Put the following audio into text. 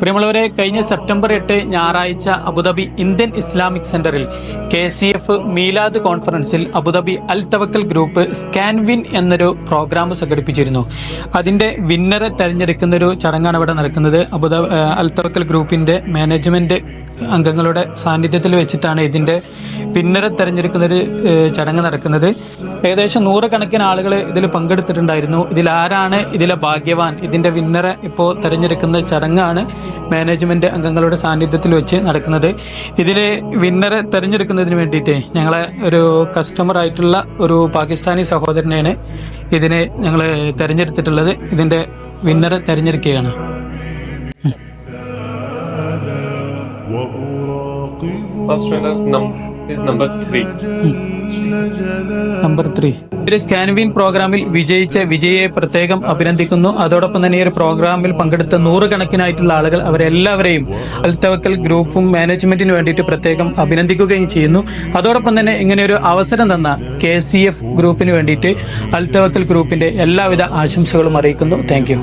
പ്രിയമുള്ളവരെ, കഴിഞ്ഞ സെപ്റ്റംബർ 8 ഞായറാഴ്ച അബുദാബി ഇന്ത്യൻ ഇസ്ലാമിക് സെന്ററിൽ KCF മീലാദ് കോൺഫറൻസിൽ അബുദാബി അൽ തവക്കൽ ഗ്രൂപ്പ് സ്കാൻവിൻ എന്നൊരു പ്രോഗ്രാം സംഘടിപ്പിച്ചിരുന്നു. അതിന്റെ വിന്നറെ തെരഞ്ഞെടുക്കുന്ന ഒരു ചടങ്ങാണ് ഇവിടെ നടക്കുന്നത്. അബുദാബി അൽ തവക്കൽ ഗ്രൂപ്പിന്റെ മാനേജ്മെന്റ് അംഗങ്ങളുടെ സാന്നിധ്യത്തിൽ വെച്ചിട്ടാണ് ഇതിന്റെ വിന്നറെ തെരഞ്ഞെടുക്കുന്ന ഒരു ചടങ്ങ് നടക്കുന്നത്. ഏകദേശം 100 കണക്കിന് ആളുകൾ ഇതിൽ പങ്കെടുത്തിട്ടുണ്ടായിരുന്നു. ഇതിലാരാണ് ഇതിലെ ഭാഗ്യവാൻ, ഇതിന്റെ വിന്നറെ ഇപ്പോൾ തെരഞ്ഞെടുക്കുന്ന ചടങ്ങാണ് മാനേജ്മെന്റ് അംഗങ്ങളുടെ സാന്നിധ്യത്തിൽ വെച്ച് നടക്കുന്നത്. ഇതില് വിന്നറെ തെരഞ്ഞെടുക്കുന്നതിന് വേണ്ടിയിട്ട് ഞങ്ങളെ ഒരു കസ്റ്റമർ ആയിട്ടുള്ള ഒരു പാകിസ്ഥാനി സഹോദരനെയാണ് ഇതിനെ ഞങ്ങൾ തെരഞ്ഞെടുത്തിട്ടുള്ളത്. ഇതിന്റെ വിന്നറെ തെരഞ്ഞെടുക്കുകയാണ്. First winner is number 3. Number 3. ഒരു സ്കാൻവിൻ പ്രോഗ്രാമിൽ വിജയിച്ച വിജയെ പ്രത്യേകം അഭിനന്ദിക്കുന്നു. അതോടൊപ്പം തന്നെ ഈ ഒരു പ്രോഗ്രാമിൽ പങ്കെടുത്ത 100 കണക്കിനായിട്ടുള്ള ആളുകൾ അവരെല്ലാവരെയും അൽ തവക്കൽ ഗ്രൂപ്പും മാനേജ്മെന്റിന് വേണ്ടിയിട്ട് പ്രത്യേകം അഭിനന്ദിക്കുകയും ചെയ്യുന്നു. അതോടൊപ്പം തന്നെ ഇങ്ങനെ ഒരു അവസരം തന്ന KCF ഗ്രൂപ്പിന് വേണ്ടിയിട്ട് അൽ തവക്കൽ ഗ്രൂപ്പിന്റെ എല്ലാവിധ ആശംസകളും അറിയിക്കുന്നു. Thank you.